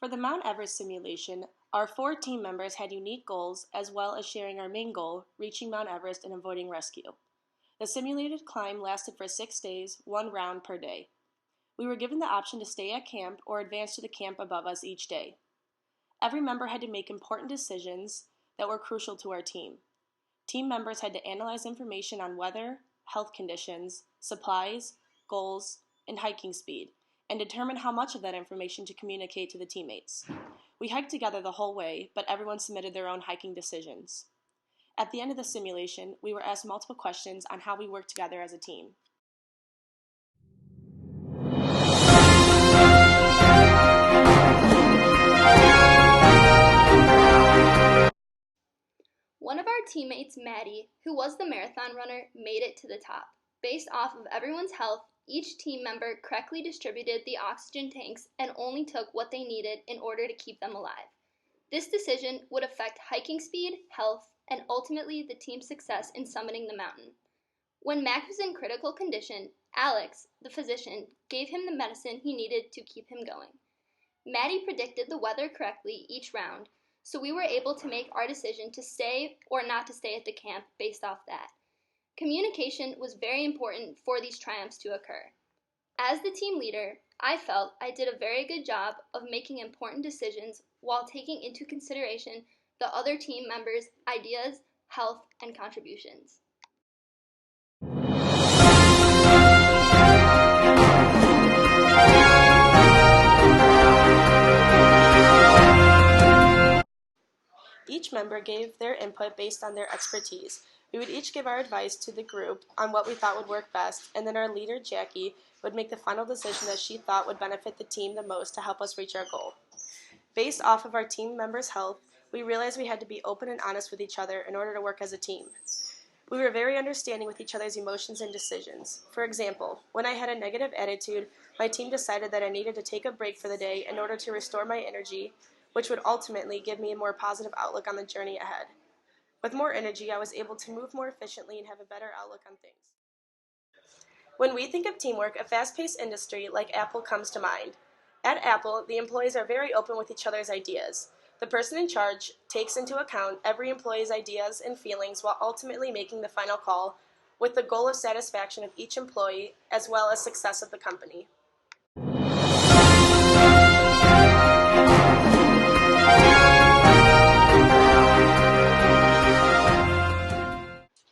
For the Mount Everest simulation, our 4 team members had unique goals as well as sharing our main goal, reaching Mount Everest and avoiding rescue. The simulated climb lasted for 6 days, 1 round per day. We were given the option to stay at camp or advance to the camp above us each day. Every member had to make important decisions that were crucial to our team. Team members had to analyze information on weather, health conditions, supplies, goals, and hiking speed, and determine how much of that information to communicate to the teammates. We hiked together the whole way, but everyone submitted their own hiking decisions. At the end of the simulation, we were asked multiple questions on how we work together as a team. One of our teammates, Maddie, who was the marathon runner, made it to the top. Based off of everyone's health, each team member correctly distributed the oxygen tanks and only took what they needed in order to keep them alive. This decision would affect hiking speed, health, and ultimately the team's success in summiting the mountain. When Mac was in critical condition, Alex, the physician, gave him the medicine he needed to keep him going. Maddie predicted the weather correctly each round, so we were able to make our decision to stay or not to stay at the camp based off that. Communication was very important for these triumphs to occur. As the team leader, I felt I did a very good job of making important decisions while taking into consideration the other team members' ideas, health, and contributions. Each member gave their input based on their expertise. We would each give our advice to the group on what we thought would work best, and then our leader, Jackie, would make the final decision that she thought would benefit the team the most to help us reach our goal. Based off of our team members' health, we realized we had to be open and honest with each other in order to work as a team. We were very understanding with each other's emotions and decisions. For example, when I had a negative attitude, my team decided that I needed to take a break for the day in order to restore my energy, which would ultimately give me a more positive outlook on the journey ahead. With more energy, I was able to move more efficiently and have a better outlook on things. When we think of teamwork, a fast-paced industry like Apple comes to mind. At Apple, the employees are very open with each other's ideas. The person in charge takes into account every employee's ideas and feelings while ultimately making the final call, with the goal of satisfaction of each employee as well as success of the company.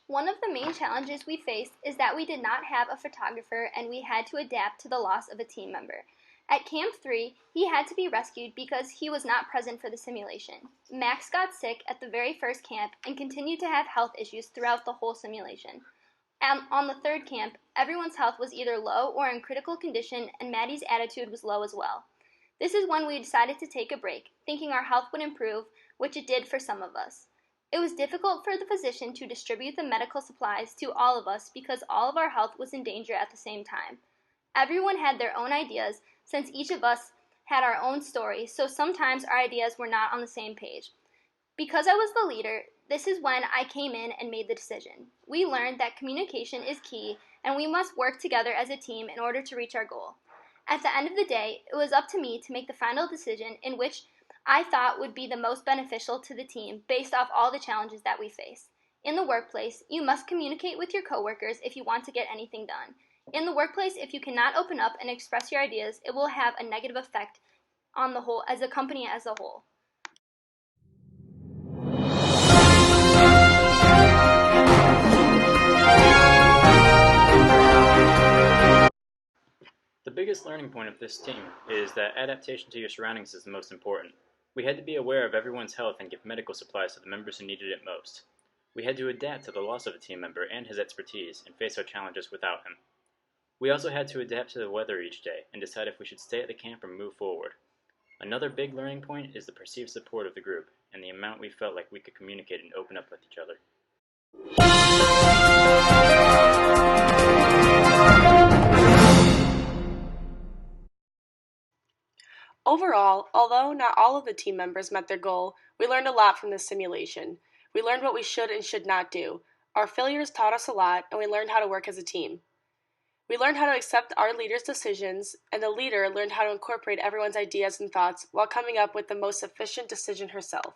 One of the main challenges we faced is that we did not have a photographer and we had to adapt to the loss of a team member. At Camp 3, he had to be rescued because he was not present for the simulation. Max got sick at the very first camp and continued to have health issues throughout the whole simulation. On the third camp, everyone's health was either low or in critical condition, and Maddie's attitude was low as well. This is when we decided to take a break, thinking our health would improve, which it did for some of us. It was difficult for the physician to distribute the medical supplies to all of us because all of our health was in danger at the same time. Everyone had their own ideas since each of us had our own story, so sometimes our ideas were not on the same page. Because I was the leader, this is when I came in and made the decision. We learned that communication is key and we must work together as a team in order to reach our goal. At the end of the day, it was up to me to make the final decision in which I thought would be the most beneficial to the team based off all the challenges that we face. In the workplace, you must communicate with your coworkers if you want to get anything done. In the workplace, if you cannot open up and express your ideas, it will have a negative effect on the whole, as a company as a whole. The biggest learning point of this team is that adaptation to your surroundings is the most important. We had to be aware of everyone's health and give medical supplies to the members who needed it most. We had to adapt to the loss of a team member and his expertise and face our challenges without him. We also had to adapt to the weather each day and decide if we should stay at the camp or move forward. Another big learning point is the perceived support of the group and the amount we felt like we could communicate and open up with each other. Overall, although not all of the team members met their goal, we learned a lot from this simulation. We learned what we should and should not do. Our failures taught us a lot, and we learned how to work as a team. We learned how to accept our leader's decisions, and the leader learned how to incorporate everyone's ideas and thoughts while coming up with the most efficient decision herself.